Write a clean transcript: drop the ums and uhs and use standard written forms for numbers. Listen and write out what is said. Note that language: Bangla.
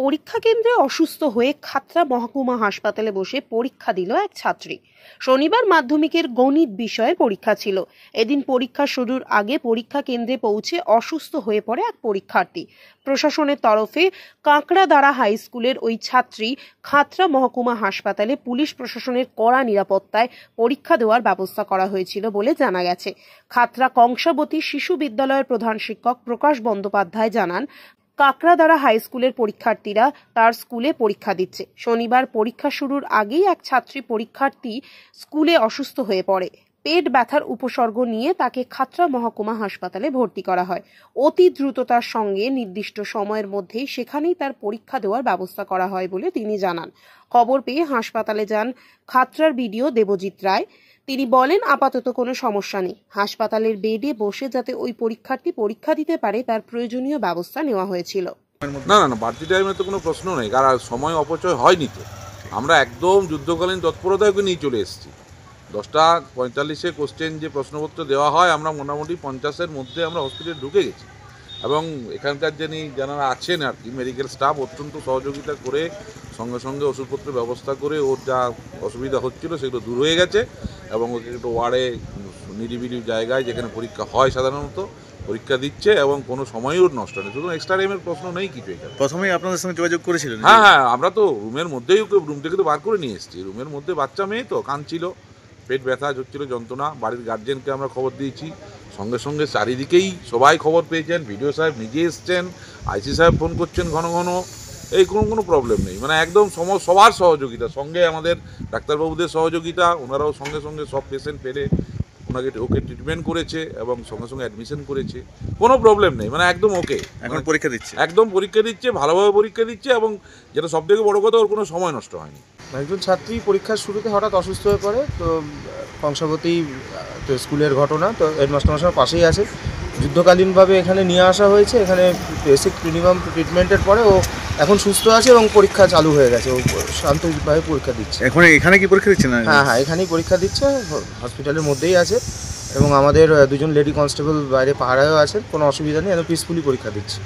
পরীক্ষা কেন্দ্রে অসুস্থ হয়ে খাতড়া মহকুমা হাসপাতালে বসে পরীক্ষা দিল এক ছাত্রী। শনিবার মাধ্যমিকের গণিত বিষয়ের পরীক্ষা ছিল। এদিন পরীক্ষা শুরুর আগে পরীক্ষা কেন্দ্রে পৌঁছে অসুস্থ হয়ে পড়ে এক পরীক্ষার্থী। প্রশাসনের তরফে কাঁকড়াদাড়া হাই স্কুলের ওই ছাত্রী খাতড়া মহকুমা হাসপাতালে পুলিশ প্রশাসনের কড়া নিরাপত্তায় পরীক্ষা দেওয়ার ব্যবস্থা করা হয়েছিল বলে জানা গেছে। খাতড়া কংসাবতী শিশু বিদ্যালয়ের প্রধান শিক্ষক প্রকাশ বন্দ্যোপাধ্যায় জানান, কাঁকড়াদাড়া হাই স্কুলের পরীক্ষার্থীরা তার স্কুলে পরীক্ষা দিচ্ছে। শনিবার পরীক্ষা শুরুর আগেই এক ছাত্রী পরীক্ষার্থী স্কুলে অসুস্থ হয়ে পড়ে। পেট ব্যথার উপসর্গ নিয়ে তাকে খাতড়া মহকুমা হাসপাতালে ভর্তি করা হয়। অতি দ্রুততার সঙ্গে নির্দিষ্ট সময়ের মধ্যেই সেখানেই তার পরীক্ষা দেওয়ার ব্যবস্থা করা হয় বলে তিনি জানান। খবর পেয়ে হাসপাতালে যান খাতড়ার বিডিও দেবজিৎ রায়। তিনি বলেন, আপাতত কোনো সমস্যা নেই। হাসপাতালের বেডে বসে যাতে ওই পরীক্ষার্থী পরীক্ষা দিতে পারে তার প্রয়োজনীয় ব্যবস্থা নেওয়া হয়েছিল। না না না, বাড়তি টাইমে তো কোনো প্রশ্ন নেই, কারণ সময় অপচয় হয়নি তো। আমরা একদম যুদ্ধকালীন তৎপরতায় নিয়ে চলে এসেছি। 10টা 45-এ কোশ্চেন যে প্রশ্নপত্র দেওয়া হয়, আমরা মোটামুটি 50-এর মধ্যে আমরা হসপিটালে ঢুকে গেছি। এবং এখানকার যারা আছেন আর কি মেডিকেল স্টাফ অত্যন্ত সহযোগিতা করে সঙ্গে সঙ্গে ওষুধপত্রের ব্যবস্থা করে ওর যা অসুবিধা হচ্ছিল সেগুলো দূর হয়ে গেছে। এবং ওকে একটু ওয়ার্ডে নিরিবিলি জায়গায় যেখানে পরীক্ষা হয় সাধারণত পরীক্ষা দিচ্ছে এবং কোনো সময়ও নষ্ট নেই। শুধু এক্সট্রা টাইমের প্রশ্ন নেই কিছু। এখানে প্রথমেই আপনাদের সঙ্গে যোগাযোগ করেছিলেন? হ্যাঁ, আমরা তো রুমের মধ্যেই ওকে রুম থেকে তো বার করে নিয়ে এসেছি। রুমের মধ্যে বাচ্চা মেয়ে তো কাঁদছিল, পেট ব্যথা হচ্ছিল, যন্ত্রণা। বাড়ির গার্জেনকে আমরা খবর দিয়েছি। সঙ্গে সঙ্গে চারিদিকেই সবাই খবর পেয়েছেন। ভিডিও সাহেব নিজে এসছেন, আইসি সাহেব ফোন করছেন ঘন ঘন। এই কোনো প্রবলেম নেই, মানে একদম সবার সহযোগিতা, সঙ্গে আমাদের ডাক্তারবাবুদের সহযোগিতা। ওনারাও সঙ্গে সঙ্গে সব পেশেন্ট পেলে ওকে ট্রিটমেন্ট করেছে এবং সঙ্গে সঙ্গে অ্যাডমিশন করেছে। কোনো প্রবলেম নেই, মানে একদম ওকে। এখন পরীক্ষা দিচ্ছে, একদম পরীক্ষা দিচ্ছে, ভালোভাবে পরীক্ষা দিচ্ছে। এবং যেটা সবথেকে বড় কথা, ওর কোনো সময় নষ্ট হয়নি। একজন ছাত্রী পরীক্ষার শুরুতে হঠাৎ অসুস্থ হয়ে পড়ে। তো কংসাবতী তো স্কুলের ঘটনা, তো হেডমাস্টারমশাই পাশেই আছে। যুদ্ধকালীনভাবে এখানে নিয়ে আসা হয়েছে। এখানে বেসিক মিনিমাম ট্রিটমেন্টের পরে ও এখন সুস্থ আছে এবং পরীক্ষা চালু হয়ে গেছে। ও শান্তভাবে পরীক্ষা দিচ্ছে। এখানে কি পরীক্ষা দিচ্ছে না? হ্যাঁ, এখানেই পরীক্ষা দিচ্ছে, হসপিটালের মধ্যেই আছে। এবং আমাদের 2জন লেডি কনস্টেবল বাইরে পাহারায়ও আছেন। কোনো অসুবিধা নেই, একদম পিসফুলি পরীক্ষা দিচ্ছে।